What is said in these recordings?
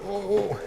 What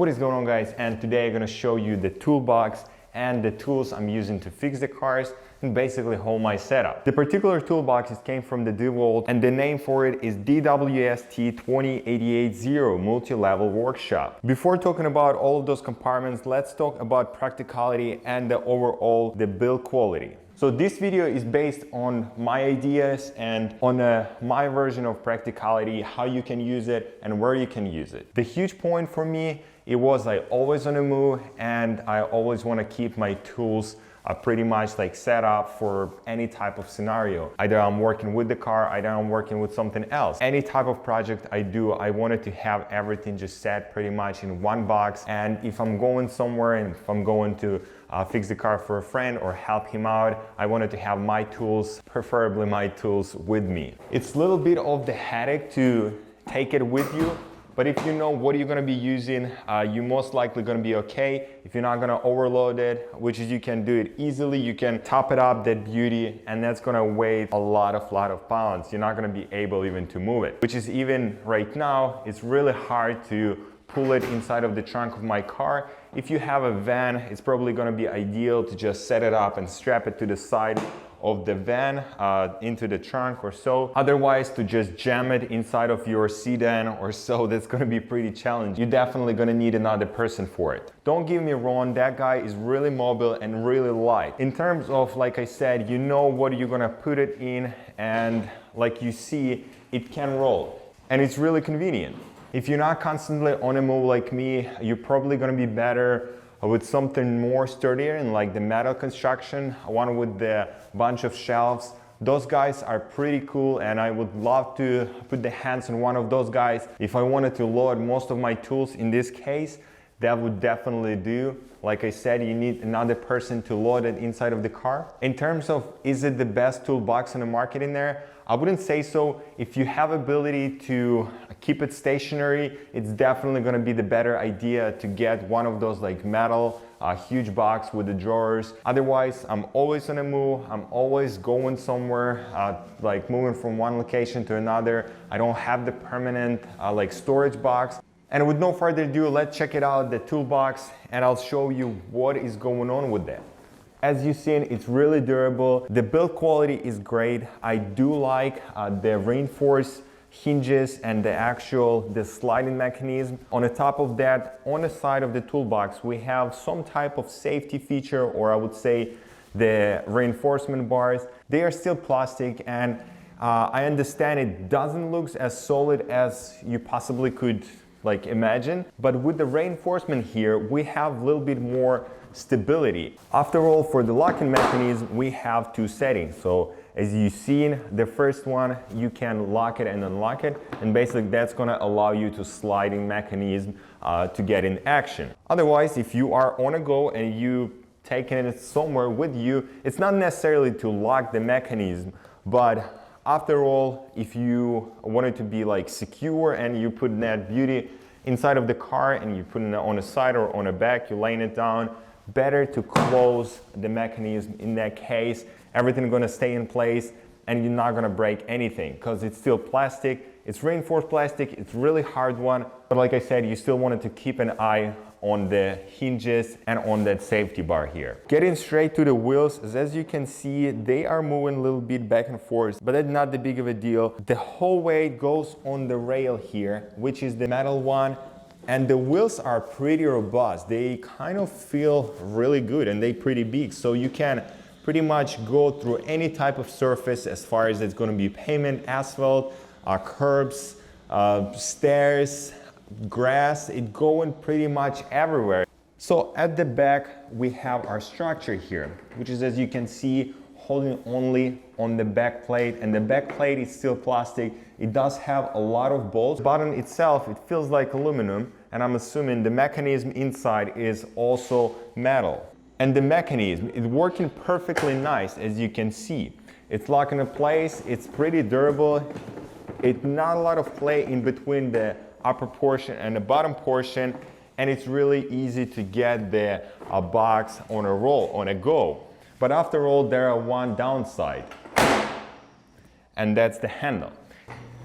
is going on, guys? And today I'm gonna show you the toolbox and the tools I'm using to fix the cars and basically hold my setup. The particular toolbox came from the DeWalt, and the name for it is DWST 20880 Multi-Level Workshop. Before talking about all of those compartments, let's talk about practicality and the overall build quality. So this video is based on my ideas and on my version of practicality, how you can use it and where you can use it. The huge point for me, it was always on the move, and I always want to keep my tools pretty much set up for any type of scenario. Either I'm working with the car, either I'm working with something else. Any type of project I do, I wanted to have everything just set pretty much in one box. And if I'm going somewhere and if I'm going to fix the car for a friend or help him out, I wanted to have my tools, preferably my tools, with me. It's a little bit of the headache to take it with you, but if you know what you're going to be using, you're most likely going to be okay. If you're not going to overload it, which is you can do it easily, you can top it up, that beauty, and that's going to weigh a lot of pounds. You're not going to be able even to move it, which is even right now, it's really hard to pull it inside of the trunk of my car. If you have a van, it's probably going to be ideal to just set it up and strap it to the side of the van into the trunk or so. Otherwise, to just jam it inside of your sedan or so, that's going to be pretty challenging. You're definitely going to need another person for it. Don't get me wrong, that guy is really mobile and really light. In terms of, like I said, you know what you're going to put it in, and like you see, it can roll. And it's really convenient. If you're not constantly on a move like me, you're probably going to be better with something more sturdier in the metal construction, one with the bunch of shelves. Those guys are pretty cool, and I would love to put the hands on one of those guys. If I wanted to load most of my tools in this case, that would definitely do. Like I said, you need another person to load it inside of the car. In terms of, is it the best toolbox on the market in there? I wouldn't say so. If you have ability to keep it stationary, it's definitely gonna be the better idea to get one of those metal, huge box with the drawers. Otherwise, I'm always on the move. I'm always going somewhere, moving from one location to another. I don't have the permanent storage box. And with no further ado, let's check it out, the toolbox, and I'll show you what is going on with that. As you've seen, it's really durable. The build quality is great. I do like the reinforced hinges and the sliding mechanism. On the top of that, on the side of the toolbox, we have some type of safety feature, or I would say the reinforcement bars. They are still plastic, and I understand it doesn't look as solid as you possibly could imagine, but with the reinforcement here, we have a little bit more stability. After all, for the locking mechanism, we have two settings. So as you've seen, the first one, you can lock it and unlock it, and basically that's gonna allow you to sliding mechanism to get in action. Otherwise, if you are on a go and you taking it somewhere with you, it's not necessarily to lock the mechanism, but after all, if you want it to be secure and you put that beauty inside of the car and you put it on the side or on the back, you're laying it down, better to close the mechanism. In that case, everything's gonna stay in place and you're not gonna break anything because it's still plastic. It's reinforced plastic, it's really hard one, but like I said, you still wanted to keep an eye on the hinges and on that safety bar here. Getting straight to the wheels, as you can see, they are moving a little bit back and forth, but that's not the big of a deal. The whole weight goes on the rail here, which is the metal one, and the wheels are pretty robust. They kind of feel really good and they're pretty big, so you can pretty much go through any type of surface as far as it's going to be pavement, asphalt, curbs, stairs, grass. It's going pretty much everywhere. So at the back we have our structure here, which is, as you can see, holding only on the back plate, and the back plate is still plastic. It does have a lot of bolts. The bottom itself, it feels like aluminum, and I'm assuming the mechanism inside is also metal. And the mechanism is working perfectly nice, as you can see. It's locking in place, it's pretty durable. It's not a lot of play in between the upper portion and the bottom portion, and it's really easy to get the box on a roll, on a go. But after all, there are one downside, and that's the handle.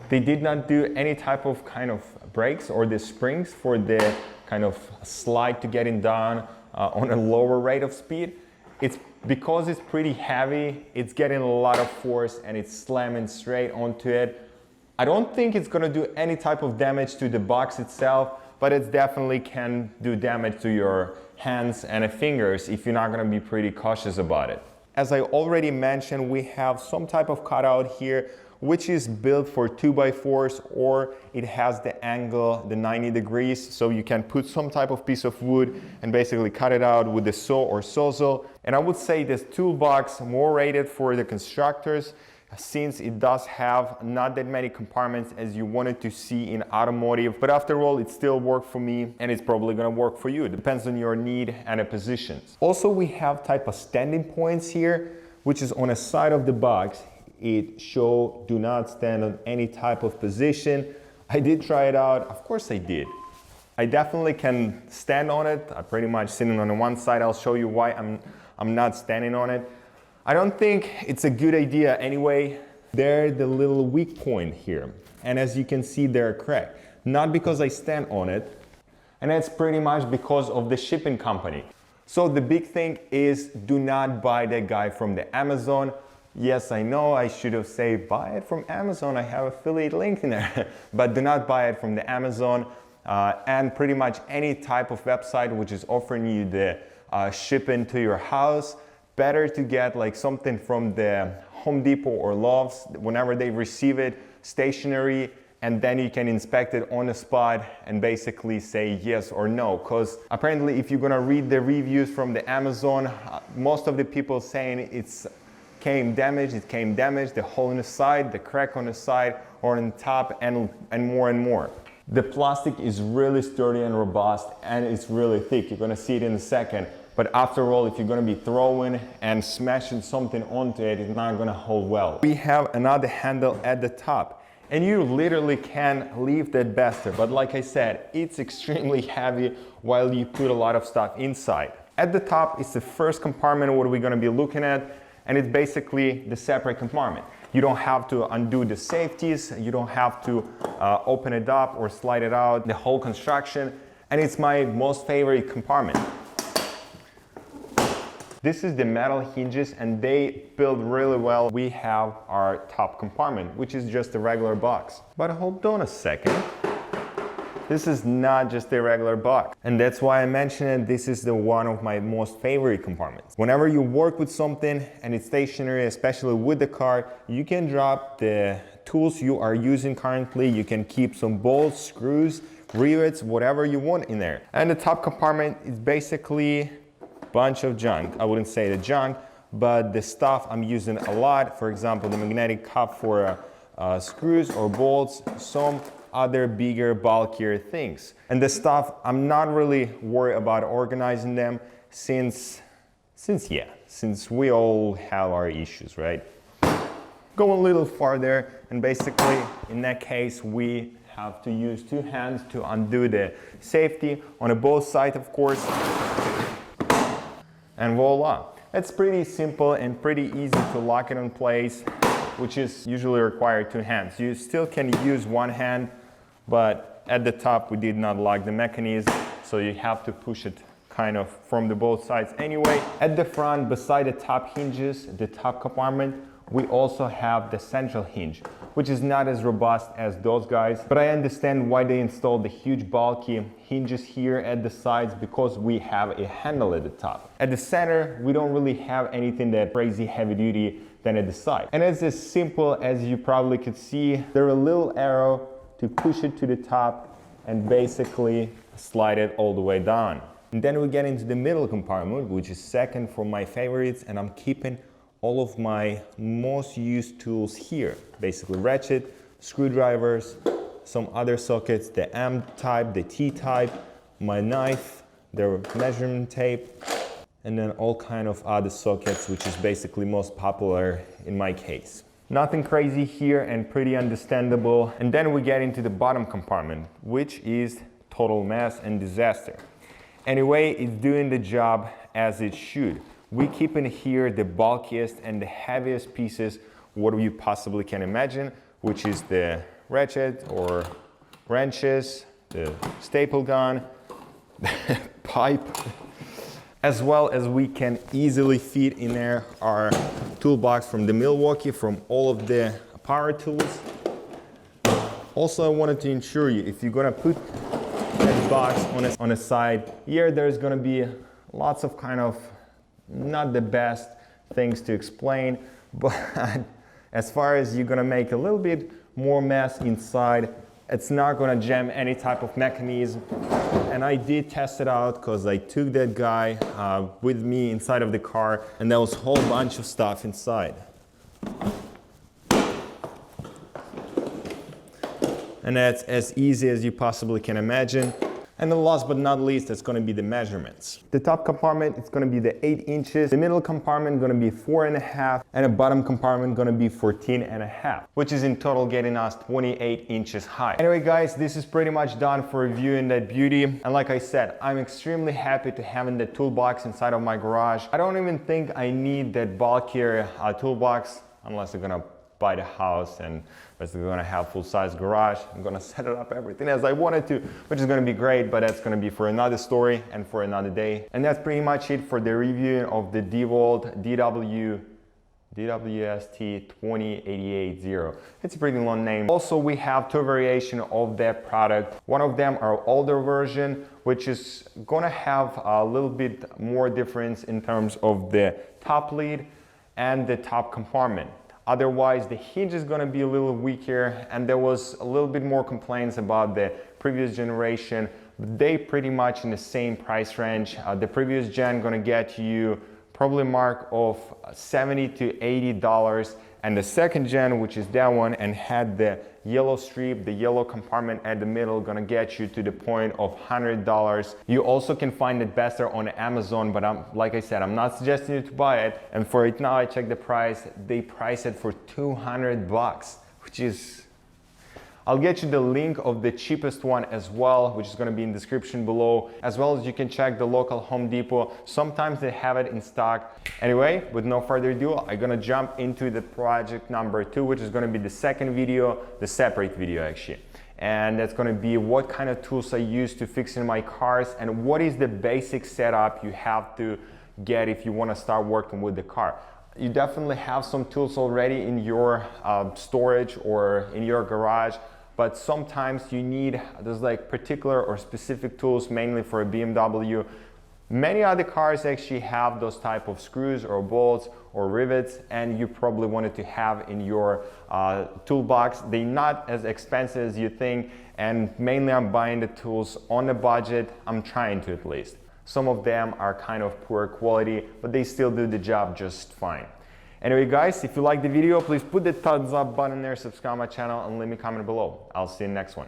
They did not do any type of kind of brakes or the springs for the kind of slide to getting down on a lower rate of speed. It's because it's pretty heavy, it's getting a lot of force and it's slamming straight onto it. I don't think it's gonna do any type of damage to the box itself, but it definitely can do damage to your hands and fingers if you're not gonna be pretty cautious about it. As I already mentioned, we have some type of cutout here which is built for 2x4s, or it has the angle, the 90 degrees, so you can put some type of piece of wood and basically cut it out with the saw or sawzall. And I would say this toolbox more rated for the constructors, since it does have not that many compartments as you wanted to see in automotive, but after all it still worked for me and it's probably gonna work for you. It depends on your need and the positions. Also we have type of standing points here, which is on the side of the box. It show do not stand on any type of position. I did try it out, of course I did. I definitely can stand on it. I'm pretty much sitting on the one side. I'll show you why I'm not standing on it. I don't think it's a good idea anyway. They're the little weak point here. And as you can see, they're cracked. Not because I stand on it, and that's pretty much because of the shipping company. So the big thing is do not buy that guy from the Amazon. Yes, I know I should have said buy it from Amazon. I have affiliate link in there, but do not buy it from the Amazon and pretty much any type of website which is offering you the shipping to your house. Better to get like something from the Home Depot or Lowe's whenever they receive it, stationary, and then you can inspect it on the spot and basically say yes or no. Because apparently if you're gonna read the reviews from the Amazon, most of the people saying it came damaged, the hole in the side, the crack on the side or on the top, and more and more. The plastic is really sturdy and robust and it's really thick. You're gonna see it in a second. But after all, if you're gonna be throwing and smashing something onto it, it's not gonna hold well. We have another handle at the top and you literally can leave that bastard. But like I said, it's extremely heavy while you put a lot of stuff inside. At the top is the first compartment what we're gonna be looking at, and it's basically the separate compartment. You don't have to undo the safeties, you don't have to open it up or slide it out, the whole construction, and it's my most favorite compartment. This is the metal hinges and they build really well. We have our top compartment, which is just a regular box. But hold on a second. This is not just a regular box. And that's why I mentioned it. This is the one of my most favorite compartments. Whenever you work with something and it's stationary, especially with the car, you can drop the tools you are using currently. You can keep some bolts, screws, rivets, whatever you want in there. And the top compartment is basically bunch of junk. I wouldn't say the junk, but the stuff I'm using a lot. For example, the magnetic cup for screws or bolts, some other bigger, bulkier things. And the stuff, I'm not really worried about organizing them since we all have our issues, right? Go a little farther and basically in that case we have to use two hands to undo the safety on both sides, of course. And voila. It's pretty simple and pretty easy to lock it in place, which is usually required two hands. You still can use one hand, but at the top we did not lock the mechanism, so you have to push it kind of from the both sides anyway. At the front, beside the top hinges, the top compartment, we also have the central hinge, which is not as robust as those guys, but I understand why they installed the huge bulky hinges here at the sides, because we have a handle at the top. At the center, we don't really have anything that crazy heavy duty than at the side. And it's as simple as you probably could see. There's a little arrow to push it to the top and basically slide it all the way down. And then we get into the middle compartment, which is second for my favorites, and I'm keeping all of my most used tools here. Basically ratchet, screwdrivers, some other sockets, the M type, the T type, my knife, the measurement tape, and then all kind of other sockets, which is basically most popular in my case. Nothing crazy here and pretty understandable. And then we get into the bottom compartment, which is total mess and disaster. Anyway, it's doing the job as it should. We keep in here the bulkiest and the heaviest pieces what you possibly can imagine, which is the ratchet or wrenches, the staple gun, pipe, as well as we can easily fit in there our toolbox from the Milwaukee, from all of the power tools. Also, I wanted to ensure you, if you're gonna put that box on a side, here there's gonna be lots of kind of not the best things to explain, but as far as you're gonna make a little bit more mess inside, it's not gonna jam any type of mechanism. And I did test it out because I took that guy with me inside of the car, and there was a whole bunch of stuff inside. And that's as easy as you possibly can imagine. And then last but not least, it's going to be the measurements. The top compartment is going to be the 8 inches, the middle compartment going to be 4.5, and the bottom compartment going to be 14.5, which is in total getting us 28 inches high. Anyway guys, this is pretty much done for reviewing that beauty. And like I said, I'm extremely happy to having the toolbox inside of my garage. I don't even think I need that bulkier toolbox unless I'm going to buy the house and basically going to have full-size garage. I'm going to set it up everything as I wanted to, which is going to be great, but that's going to be for another story and for another day. And that's pretty much it for the review of the DeWalt DWST 20880. It's a pretty long name. Also, we have 2 variations of that product. One of them are older version, which is going to have a little bit more difference in terms of the top lid and the top compartment. Otherwise, the hinge is going to be a little weaker, and there was a little bit more complaints about the previous generation. They pretty much in the same price range. The previous gen going to get you probably mark of $70 to $80, and the second gen, which is that one and had the yellow strip, the yellow compartment at the middle, gonna get you to the point of $100. You also can find it better on Amazon, but like I said, I'm not suggesting you to buy it. And for it now, I checked the price. They price it for 200 bucks, which is, I'll get you the link of the cheapest one as well, which is going to be in the description below, as well as you can check the local Home Depot. Sometimes they have it in stock. Anyway, with no further ado, I'm going to jump into the project number 2, which is going to be the second video, the separate video actually. And that's going to be what kind of tools I use to fix in my cars and what is the basic setup you have to get if you want to start working with the car. You definitely have some tools already in your storage or in your garage, but sometimes you need those like particular or specific tools, mainly for a BMW. Many other cars actually have those type of screws or bolts or rivets, and you probably wanted to have in your toolbox. They're not as expensive as you think, and mainly I'm buying the tools on a budget. I'm trying to, at least. Some of them are kind of poor quality, but they still do the job just fine. Anyway guys, if you like the video, please put the thumbs up button there, subscribe my channel, and leave me a comment below. I'll see you in the next one.